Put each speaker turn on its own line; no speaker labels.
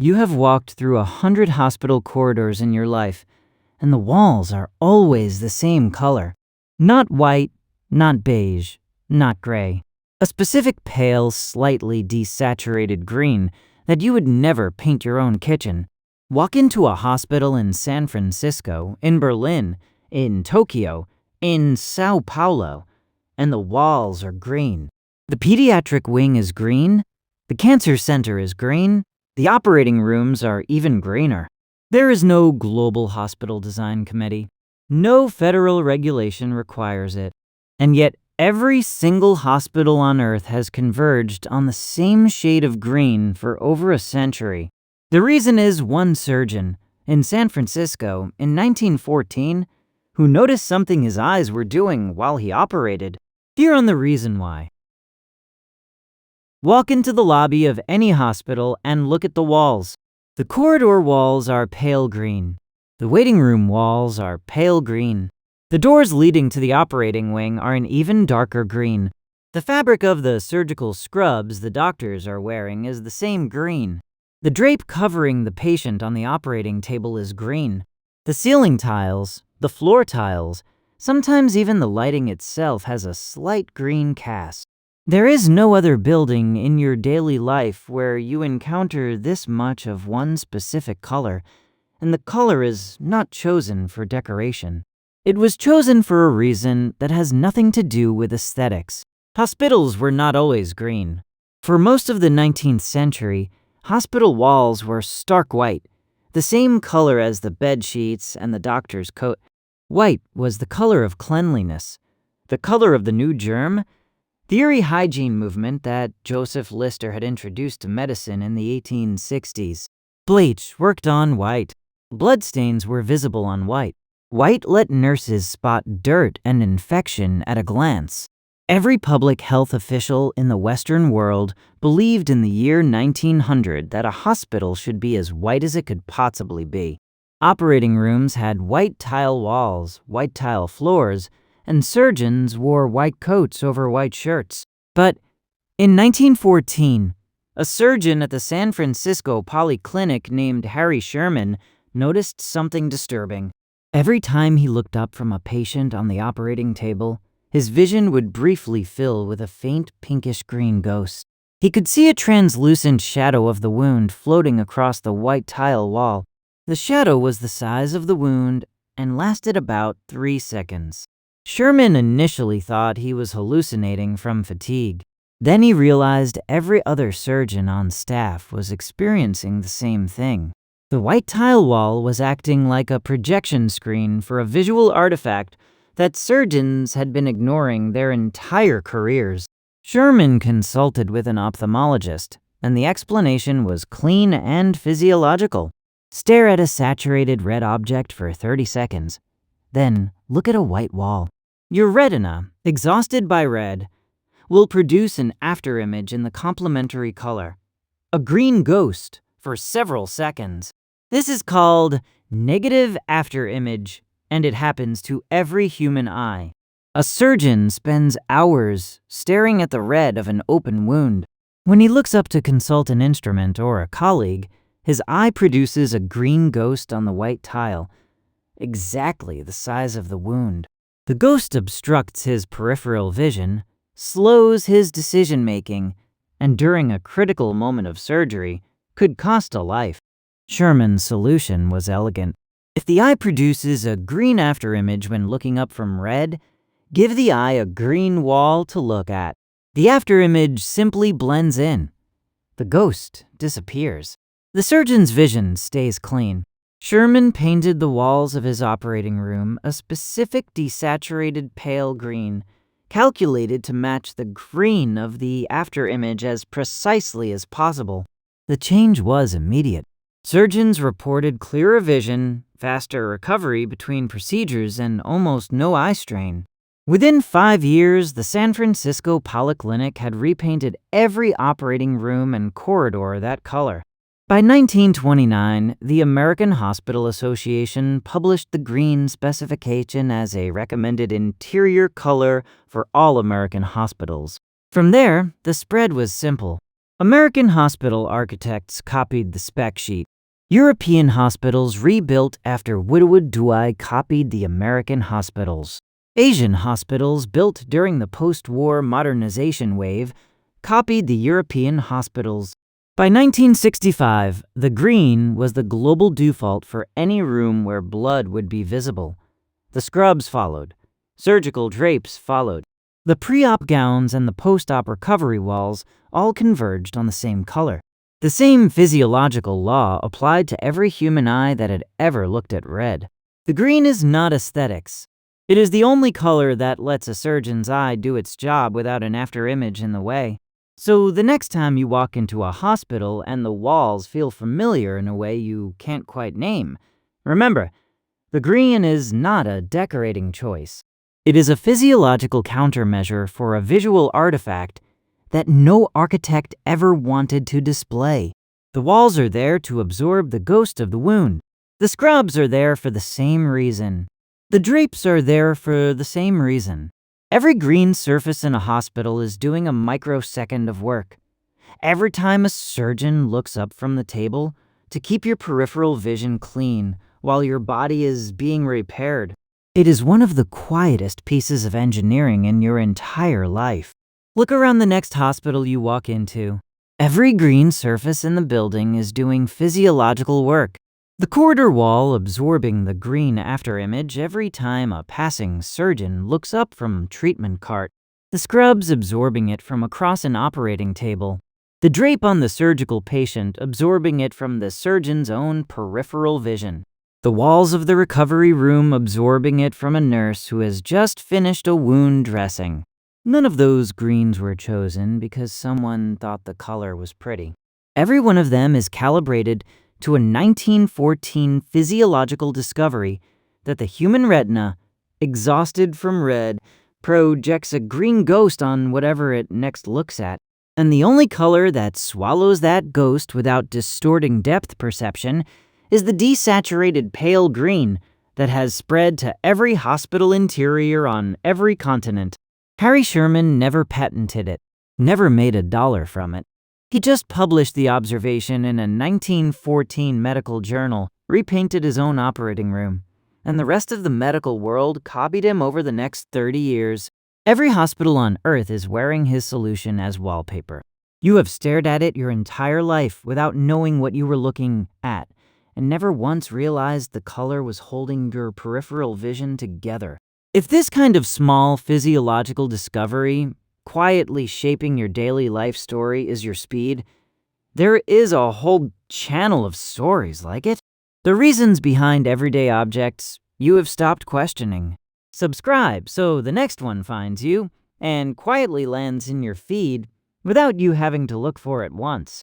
You have walked through 100 hospital corridors in your life, and the walls are always the same color. Not white, not beige, not gray. A specific pale, slightly desaturated green that you would never paint your own kitchen. Walk into a hospital in San Francisco, in Berlin, in Tokyo, in Sao Paulo, and the walls are green. The pediatric wing is green, the cancer center is green, the operating rooms are even greener. There is no global hospital design committee. No federal regulation requires it. And yet, every single hospital on Earth has converged on the same shade of green for over a century. The reason is one surgeon in San Francisco in 1914 who noticed something his eyes were doing while he operated. Here on the reason why. Walk into the lobby of any hospital and look at the walls. The corridor walls are pale green. The waiting room walls are pale green. The doors leading to the operating wing are an even darker green. The fabric of the surgical scrubs the doctors are wearing is the same green. The drape covering the patient on the operating table is green. The ceiling tiles, the floor tiles, sometimes even the lighting itself has a slight green cast. There is no other building in your daily life where you encounter this much of one specific color, and the color is not chosen for decoration. It was chosen for a reason that has nothing to do with aesthetics. Hospitals were not always green. For most of the 19th century, hospital walls were stark white, the same color as the bed sheets and the doctor's coat. White was the color of cleanliness, the color of the new germ. The eerie hygiene movement that Joseph Lister had introduced to medicine in the 1860s. Bleach worked on white. Bloodstains were visible on white. White let nurses spot dirt and infection at a glance. Every public health official in the Western world believed in the year 1900 that a hospital should be as white as it could possibly be. Operating rooms had white tile walls, white tile floors, and surgeons wore white coats over white shirts. But in 1914, a surgeon at the San Francisco Polyclinic named Harry Sherman noticed something disturbing. Every time he looked up from a patient on the operating table, his vision would briefly fill with a faint pinkish-green ghost. He could see a translucent shadow of the wound floating across the white tile wall. The shadow was the size of the wound and lasted about 3 seconds. Sherman initially thought he was hallucinating from fatigue. Then he realized every other surgeon on staff was experiencing the same thing. The white tile wall was acting like a projection screen for a visual artifact that surgeons had been ignoring their entire careers. Sherman consulted with an ophthalmologist, and the explanation was clean and physiological. Stare at a saturated red object for 30 seconds. Then look at a white wall. Your retina, exhausted by red, will produce an afterimage in the complementary color, a green ghost, for several seconds. This is called negative afterimage, and it happens to every human eye. A surgeon spends hours staring at the red of an open wound. When he looks up to consult an instrument or a colleague, his eye produces a green ghost on the white tile, exactly the size of the wound. The ghost obstructs his peripheral vision, slows his decision-making, and during a critical moment of surgery, could cost a life. Sherman's solution was elegant. If the eye produces a green afterimage when looking up from red, give the eye a green wall to look at. The afterimage simply blends in. The ghost disappears. The surgeon's vision stays clean. Sherman painted the walls of his operating room a specific desaturated pale green, calculated to match the green of the afterimage as precisely as possible. The change was immediate. Surgeons reported clearer vision, faster recovery between procedures, and almost no eye strain. Within 5 years, the San Francisco Polyclinic had repainted every operating room and corridor that color. By 1929, the American Hospital Association published the green specification as a recommended interior color for all American hospitals. From there, the spread was simple. American hospital architects copied the spec sheet. European hospitals rebuilt after Woodward Douai copied the American hospitals. Asian hospitals built during the post-war modernization wave copied the European hospitals. By 1965, the green was the global default for any room where blood would be visible. The scrubs followed. Surgical drapes followed. The pre-op gowns and the post-op recovery walls all converged on the same color. The same physiological law applied to every human eye that had ever looked at red. The green is not aesthetics. It is the only color that lets a surgeon's eye do its job without an afterimage in the way. So the next time you walk into a hospital and the walls feel familiar in a way you can't quite name, remember, the green is not a decorating choice. It is a physiological countermeasure for a visual artifact that no architect ever wanted to display. The walls are there to absorb the ghost of the wound. The scrubs are there for the same reason. The drapes are there for the same reason. Every green surface in a hospital is doing a microsecond of work. Every time a surgeon looks up from the table to keep your peripheral vision clean while your body is being repaired, it is one of the quietest pieces of engineering in your entire life. Look around the next hospital you walk into. Every green surface in the building is doing physiological work. The corridor wall absorbing the green afterimage every time a passing surgeon looks up from treatment cart. The scrubs absorbing it from across an operating table. The drape on the surgical patient absorbing it from the surgeon's own peripheral vision. The walls of the recovery room absorbing it from a nurse who has just finished a wound dressing. None of those greens were chosen because someone thought the color was pretty. Every one of them is calibrated to a 1914 physiological discovery that the human retina, exhausted from red, projects a green ghost on whatever it next looks at. And the only color that swallows that ghost without distorting depth perception is the desaturated pale green that has spread to every hospital interior on every continent. Harry Sherman never patented it, never made $1 from it. He just published the observation in a 1914 medical journal, repainted his own operating room, and the rest of the medical world copied him over the next 30 years. Every hospital on Earth is wearing his solution as wallpaper. You have stared at it your entire life without knowing what you were looking at, and never once realized the color was holding your peripheral vision together. If this kind of small physiological discovery, quietly shaping your daily life story, is your speed, there is a whole channel of stories like it. The reasons behind everyday objects you have stopped questioning. Subscribe so the next one finds you and quietly lands in your feed without you having to look for it once.